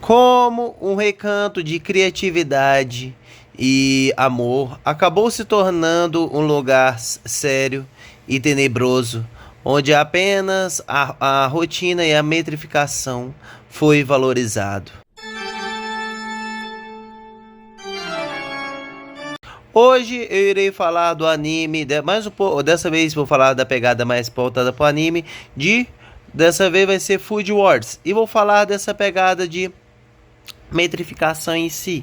Como um recanto de criatividade e amor, acabou se tornando um lugar sério e tenebroso, onde apenas a rotina e a metrificação foi valorizado. Hoje eu irei falar do anime, mais um pouco, dessa vez vou falar da pegada mais voltada para o anime, dessa vez vai ser Food Wars, e vou falar dessa pegada de metrificação em si.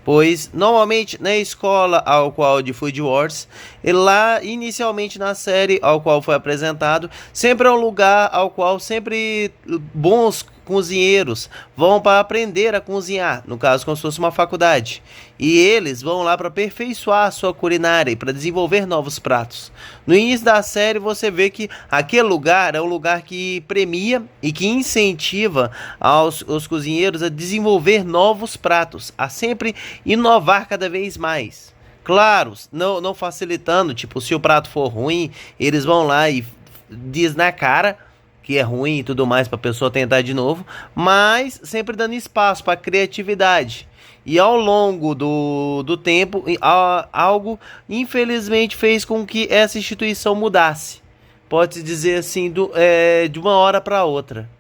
Pois normalmente na escola ao qual de Food Wars, e lá inicialmente na série ao qual foi apresentado, sempre é um lugar ao qual sempre bons cozinheiros vão para aprender a cozinhar, no caso como se fosse uma faculdade, e eles vão lá para aperfeiçoar a sua culinária e para desenvolver novos pratos. No início da série você vê que aquele lugar é um lugar que premia e que incentiva os cozinheiros a desenvolver novos pratos, a sempre inovar cada vez mais. Claro, não facilitando, tipo, se o prato for ruim, eles vão lá e diz na cara que é ruim e tudo mais para a pessoa tentar de novo, mas sempre dando espaço para criatividade. E ao longo do tempo, algo infelizmente fez com que essa instituição mudasse. Pode-se dizer assim, de uma hora para outra.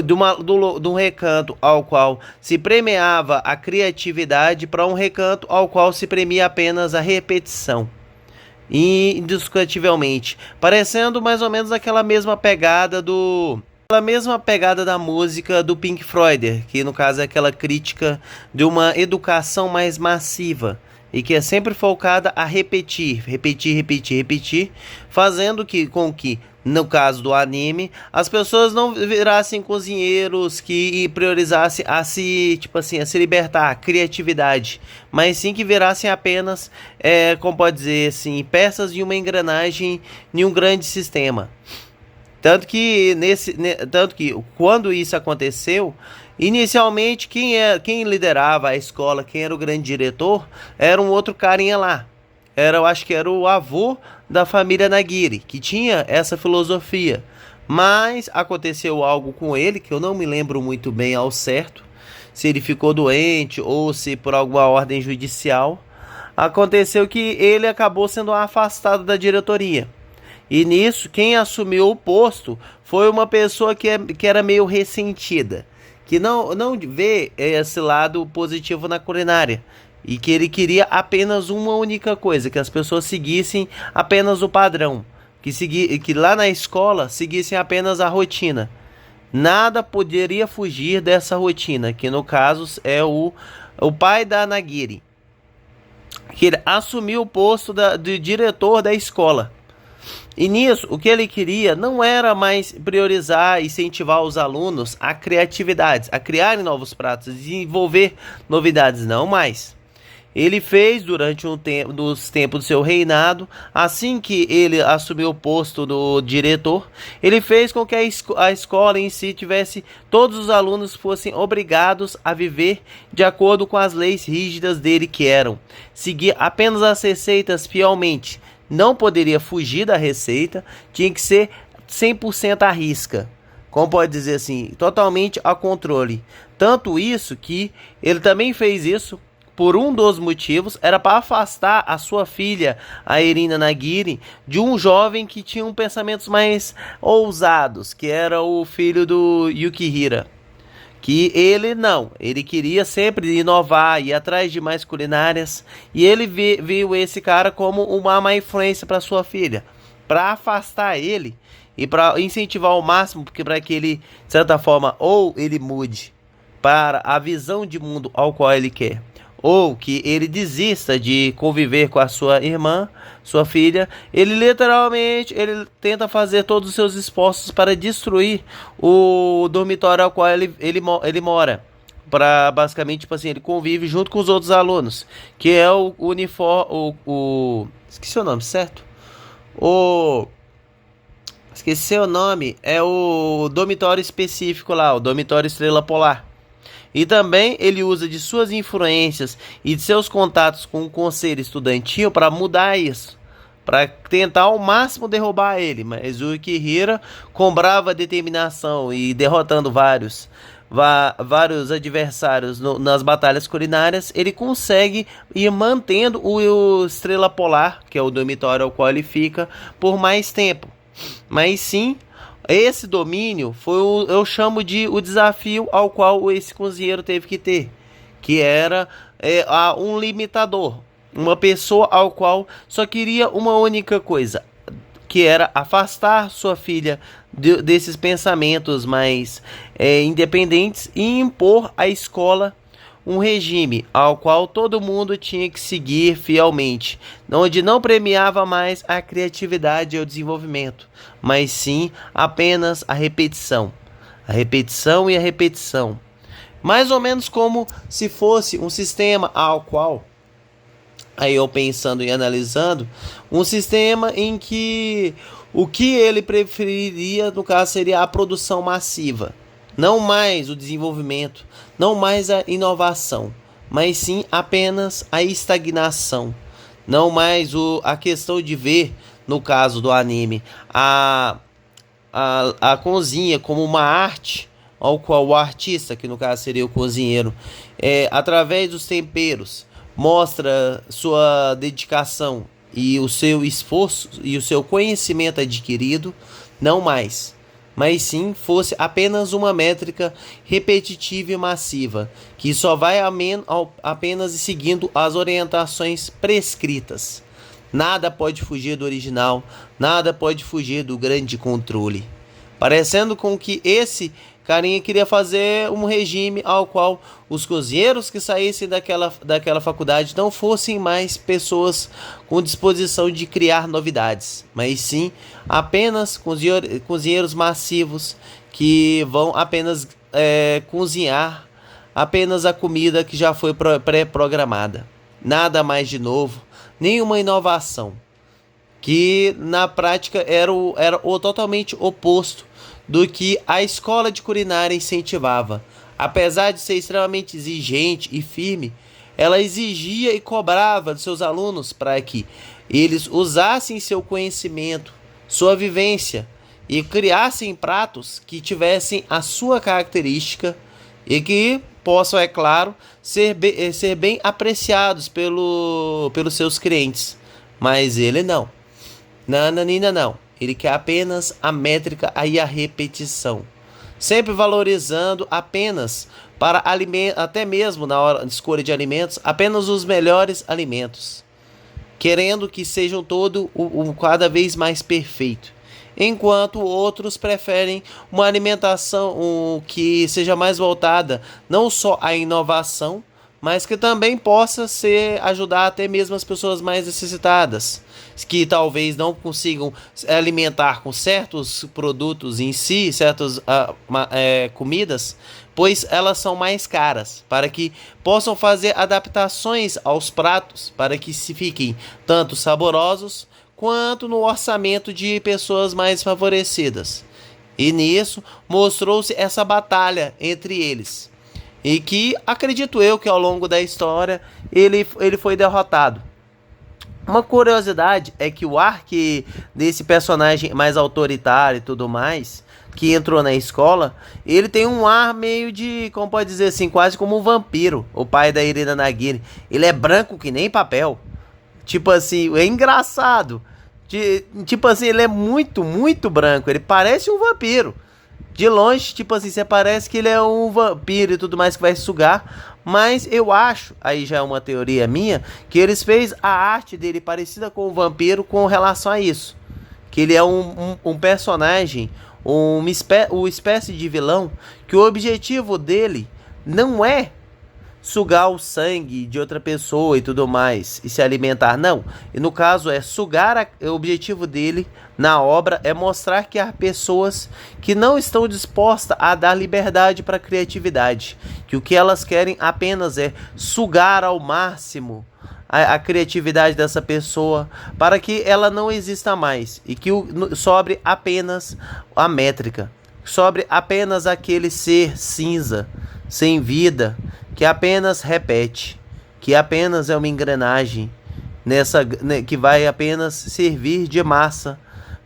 De um recanto ao qual se premiava a criatividade para um recanto ao qual se premia apenas a repetição. Indiscutivelmente, parecendo mais ou menos aquela mesma pegada da música do Pink Floyd, que no caso é aquela crítica de uma educação mais massiva e que é sempre focada a repetir, fazendo com que no caso do anime, as pessoas não virassem cozinheiros que priorizassem a se libertar, a criatividade, mas sim que virassem apenas, como pode dizer assim, peças de uma engrenagem em um grande sistema. Tanto que quando isso aconteceu, inicialmente quem liderava a escola, quem era o grande diretor, era um outro carinha lá. Eu acho que era o avô da família Nagiri, que tinha essa filosofia. Mas aconteceu algo com ele, que eu não me lembro muito bem ao certo, se ele ficou doente ou se por alguma ordem judicial. Aconteceu que ele acabou sendo afastado da diretoria. E nisso, quem assumiu o posto foi uma pessoa que era meio ressentida, que não vê esse lado positivo na culinária. E que ele queria apenas uma única coisa, que as pessoas seguissem apenas o padrão, que lá na escola seguissem apenas a rotina. Nada poderia fugir dessa rotina, que no caso é o pai da Nagiri, que ele assumiu o posto de diretor da escola. E nisso, o que ele queria não era mais priorizar e incentivar os alunos a criatividades, a criarem novos pratos, a desenvolver novidades, não mais. Ele fez durante dos tempos do seu reinado, assim que ele assumiu o posto do diretor, ele fez com que a escola em si todos os alunos fossem obrigados a viver de acordo com as leis rígidas dele, que eram seguir apenas as receitas fielmente. Não poderia fugir da receita, tinha que ser 100% à risca. Como pode dizer assim, totalmente a controle. Tanto isso que ele também fez isso por um dos motivos, era para afastar a sua filha, a Irina Nagiri, de um jovem que tinha pensamentos mais ousados, que era o filho do Yukihira. Que ele queria sempre inovar, ir atrás de mais culinárias, e ele viu esse cara como uma má influência para sua filha, para afastar ele e para incentivar ao máximo, para que ele, de certa forma, ou ele mude para a visão de mundo ao qual ele quer, ou que ele desista de conviver com a sua irmã, sua filha. Ele literalmente tenta fazer todos os seus esforços para destruir o dormitório ao qual ele mora. Para basicamente, ele convive junto com os outros alunos, que é o uniforme, esqueci o nome, certo? Esqueci o nome, é o dormitório específico lá, o dormitório Estrela Polar. E também ele usa de suas influências e de seus contatos com o conselho estudantil para mudar isso, para tentar ao máximo derrubar ele. Mas o Yukihira, com brava determinação e derrotando vários vários adversários nas batalhas culinárias, ele consegue ir mantendo o Estrela Polar, que é o dormitório ao qual ele fica, por mais tempo. Mas sim, esse domínio eu chamo de o desafio ao qual esse cozinheiro teve que ter, que era um limitador, uma pessoa ao qual só queria uma única coisa, que era afastar sua filha desses pensamentos mais independentes e impor à escola um regime ao qual todo mundo tinha que seguir fielmente, onde não premiava mais a criatividade e o desenvolvimento, mas sim apenas a repetição e a repetição. Mais ou menos como se fosse um sistema ao qual, aí eu pensando e analisando, um sistema em que o que ele preferiria, no caso, seria a produção massiva. Não mais o desenvolvimento, não mais a inovação, mas sim apenas a estagnação. Não mais a questão de ver, no caso do anime, a cozinha como uma arte, ao qual o artista, que no caso seria o cozinheiro, através dos temperos, mostra sua dedicação e o seu esforço e o seu conhecimento adquirido, não mais, mas sim fosse apenas uma métrica repetitiva e massiva, que só vai apenas seguindo as orientações prescritas. Nada pode fugir do original, nada pode fugir do grande controle. Parecendo com que esse carinha queria fazer um regime ao qual os cozinheiros que saíssem daquela faculdade não fossem mais pessoas com disposição de criar novidades, mas sim apenas cozinheiros massivos que vão apenas cozinhar apenas a comida que já foi pré-programada. Nada mais de novo, nenhuma inovação, que na prática era o totalmente oposto do que a escola de culinária incentivava. Apesar de ser extremamente exigente e firme, ela exigia e cobrava de seus alunos para que eles usassem seu conhecimento, sua vivência e criassem pratos que tivessem a sua característica e que possam, é claro, ser bem apreciados pelos seus clientes. Mas ele não. Nananina não. Ele quer apenas a métrica e a repetição. Sempre valorizando apenas para alimentos, até mesmo na hora de escolha de alimentos, apenas os melhores alimentos. Querendo que sejam cada vez mais perfeito. Enquanto outros preferem uma alimentação que seja mais voltada não só à inovação, mas que também possa ajudar até mesmo as pessoas mais necessitadas, que talvez não consigam se alimentar com certos produtos em si, certas comidas, pois elas são mais caras, para que possam fazer adaptações aos pratos, para que se fiquem tanto saborosos, quanto no orçamento de pessoas mais favorecidas. E nisso mostrou-se essa batalha entre eles. E que acredito eu que ao longo da história ele foi derrotado. Uma curiosidade é que o arco desse personagem mais autoritário e tudo mais, que entrou na escola, ele tem um ar meio de, como pode dizer assim, quase como um vampiro, o pai da Irina Nagini. Ele é branco que nem papel. Tipo assim, é engraçado. Tipo assim, ele é muito, muito branco. Ele parece um vampiro. De longe, tipo assim, você parece que ele é um vampiro e tudo mais que vai sugar. Mas eu acho, aí já é uma teoria minha, que eles fez a arte dele parecida com o vampiro com relação a isso. Que ele é um personagem, uma espécie de vilão, que o objetivo dele não é sugar o sangue de outra pessoa e tudo mais, e se alimentar, não. E no caso é sugar, o objetivo dele na obra é mostrar que há pessoas que não estão dispostas a dar liberdade para a criatividade, que o que elas querem apenas é sugar ao máximo a criatividade dessa pessoa para que ela não exista mais e que sobre apenas a métrica, sobre apenas aquele ser cinza, sem vida, que apenas repete, que apenas é uma engrenagem que vai apenas servir de massa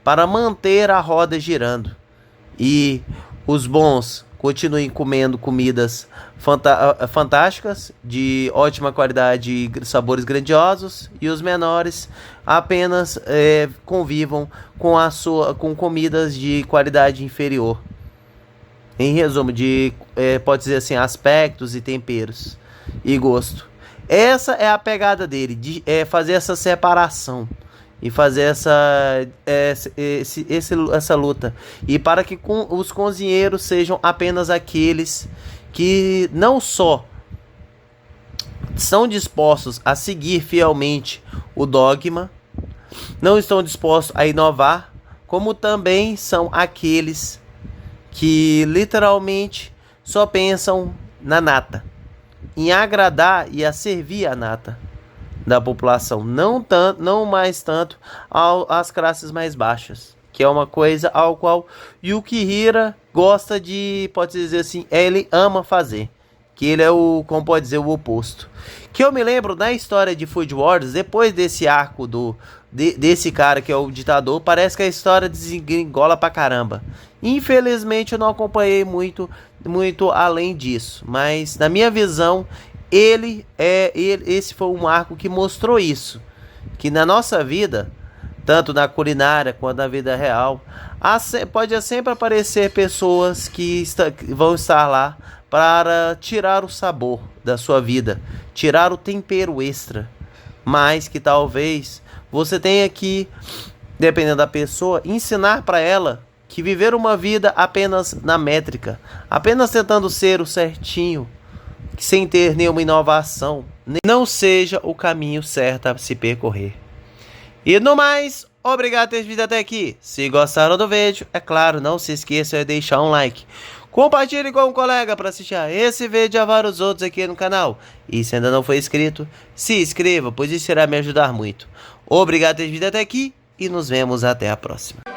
para manter a roda girando. E os bons continuem comendo comidas fantásticas, de ótima qualidade e sabores grandiosos, e os menores apenas convivam com comidas de qualidade inferior. Em resumo, pode dizer assim, aspectos e temperos e gosto. Essa é a pegada dele, de fazer essa separação e fazer essa luta. E para que os cozinheiros sejam apenas aqueles que não só são dispostos a seguir fielmente o dogma, não estão dispostos a inovar, como também são aqueles que literalmente só pensam na nata, em agradar e a servir a nata da população, não mais tanto às classes mais baixas, que é uma coisa ao qual Yukihira gosta de, pode dizer assim, ele ama fazer, que ele é como pode dizer, o oposto. Que eu me lembro na história de Food Wars, depois desse arco desse cara que é o ditador, parece que a história desengringola pra caramba. Infelizmente eu não acompanhei muito além disso, mas na minha visão esse foi um arco que mostrou isso, que na nossa vida, tanto na culinária quanto na vida real, pode sempre aparecer pessoas que vão estar lá para tirar o sabor da sua vida, tirar o tempero extra, mas que talvez você tenha que, dependendo da pessoa, ensinar para ela que viver uma vida apenas na métrica, apenas tentando ser o certinho, sem ter nenhuma inovação, não seja o caminho certo a se percorrer. E no mais, obrigado por ter vindo até aqui. Se gostaram do vídeo, é claro, não se esqueça de deixar um like. Compartilhe com um colega para assistir a esse vídeo e a vários outros aqui no canal. E se ainda não for inscrito, se inscreva, pois isso irá me ajudar muito. Obrigado por ter vindo até aqui e nos vemos até a próxima.